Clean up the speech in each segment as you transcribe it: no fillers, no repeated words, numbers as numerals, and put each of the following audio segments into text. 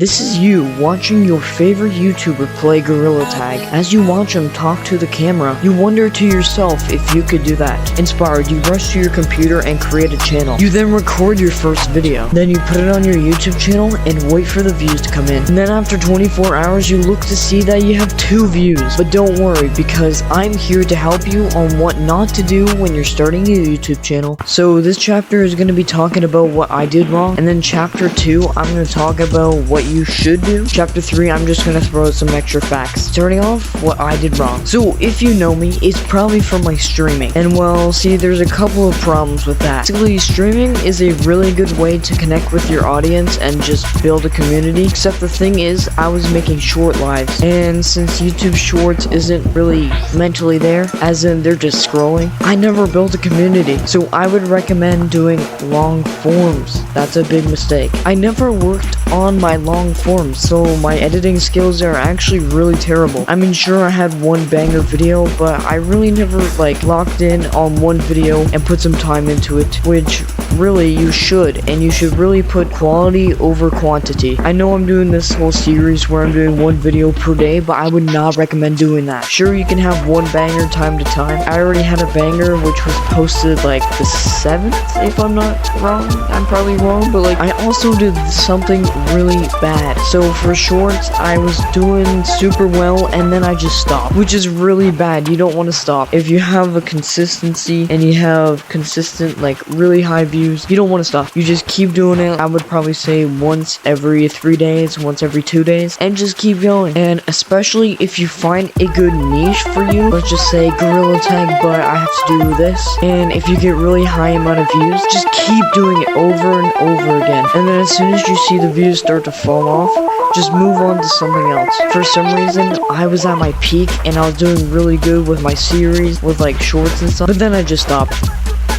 This is you watching your favorite YouTuber play gorilla tag. As you watch him talk to the camera, you wonder to yourself if you could do that. Inspired, you rush to your computer and create a channel. You then record your first video. Then you put it on your YouTube channel and wait for the views to come in. And then after 24 hours, you look to see that you have 2 views. But don't worry, because I'm here to help you on what not to do when you're starting a YouTube channel. So this chapter is going to be talking about what I did wrong. And then chapter 2, I'm going to talk about what you should do. Chapter 3, I'm just gonna throw some extra facts. Starting off, what I did wrong. So if you know me, it's probably from my streaming. And well, see, there's a couple of problems with that. Basically, streaming is a really good way to connect with your audience and just build a community. Except the thing is, I was making short lives. And since YouTube Shorts isn't really mentally there, as in they're just scrolling, I never built a community. So I would recommend doing long forms. That's a big mistake. I never worked on my long forms, so my editing skills are actually really terrible. I mean, sure, I had one banger video, but I really never locked in on one video and put some time into it, which really you should, and you should really put quality over quantity. I know I'm doing this whole series where I'm doing one video per day, but I would not recommend doing that. Sure, you can have one banger time to time. I already had a banger which was posted the 7th, if I'm not wrong. I'm probably wrong, but I also did something really bad. So for shorts, I was doing super well, and then I just stopped, which is really bad. You don't want to stop. If you have a consistency and you have consistent really high views, you don't want to stop. You just keep doing it. I would probably say once every 3 days, once every 2 days, and just keep going. And especially if you find a good niche for you, let's just say gorilla tag, but I have to do this, and if you get really high amount of views, just keep doing it over and over again. And then as soon as you see the views start to fall off, just move on to something else. For some reason, I was at my peak and I was doing really good with my series, with shorts and stuff, but then I just stopped.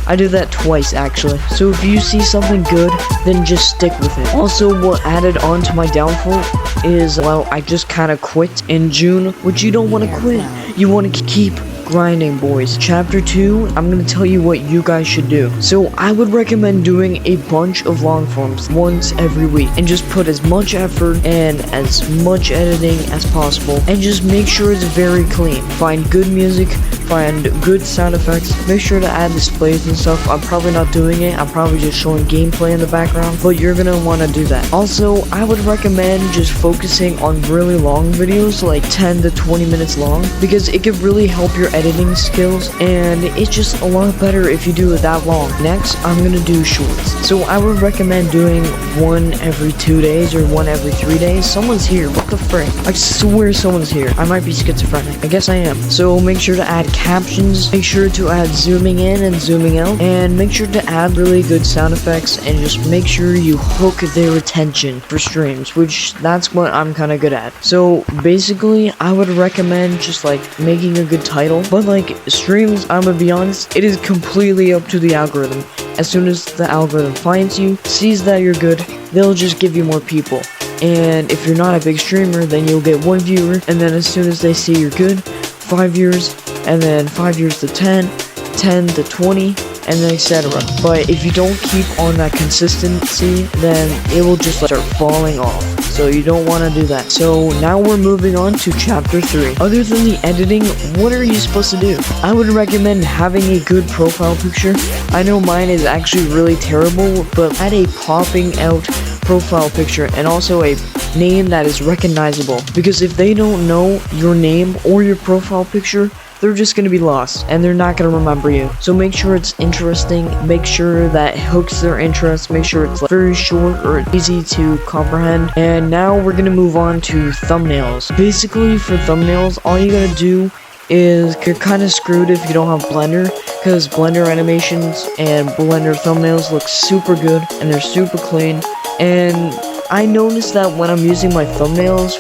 I do that twice actually. So if you see something good, then just stick with it. Also, what added on to my downfall is, well, I just kind of quit in June, which you don't want to quit. You want to keep grinding, boys. Chapter 2, I'm going to tell you what you guys should do. So I would recommend doing a bunch of long forms once every week, and just put as much effort and as much editing as possible, and just make sure it's very clean. Find good music, find good sound effects, make sure to add displays and stuff. I'm probably not doing it, I'm probably just showing gameplay in the background, but you're gonna want to do that. Also, I would recommend just focusing on really long videos, 10 to 20 minutes long, because it could really help your editing skills, and it's just a lot better if you do it that long. Next, I'm gonna do shorts. So I would recommend doing one every 2 days or one every 3 days. Someone's here, what the frick? I swear someone's here. I might be schizophrenic. I guess I am. So make sure to add captions, make sure to add zooming in and zooming out, and make sure to add really good sound effects, and just make sure you hook their attention for streams, which that's what I'm kind of good at. So basically, I would recommend just making a good title, but streams, I'm gonna be honest, it is completely up to the algorithm. As soon as the algorithm finds you, sees that you're good, they'll just give you more people. And if you're not a big streamer, then you'll get 1 viewer, and then as soon as they see you're good, 5 viewers, and then 5 viewers to 10, 10 to 20, and then etc. But if you don't keep on that consistency, then it will just start falling off. So you don't want to do that. So now we're moving on to chapter 3. Other than the editing, what are you supposed to do? I would recommend having a good profile picture. I know mine is actually really terrible, but add a popping out profile picture, and also a name that is recognizable, because if they don't know your name or your profile picture, they're just going to be lost, and they're not going to remember you. So make sure it's interesting, make sure that it hooks their interest, make sure it's very short or easy to comprehend. And now we're going to move on to thumbnails. Basically, for thumbnails, all you gotta do is, you're kind of screwed if you don't have Blender, because Blender animations and Blender thumbnails look super good, and they're super clean. And I noticed that when I'm using my thumbnails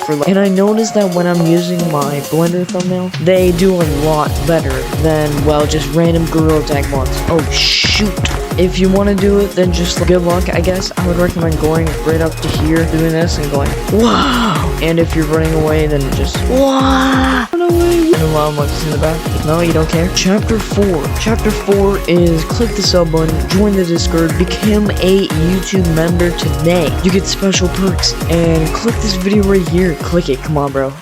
when I'm using my Blender thumbnail, they do a lot better than, well, just random gorilla tag ones. Oh shoot. If you want to do it, then just good luck, I guess. I would recommend going right up to here, doing this, and going, wow! And if you're running away, then just, wow! No, And a lot of monkeys in the back. No, you don't care? Chapter 4. Chapter 4 is click the sub button, join the Discord, become a YouTube member today. You get special perks, and click this video right here. Click it, come on bro.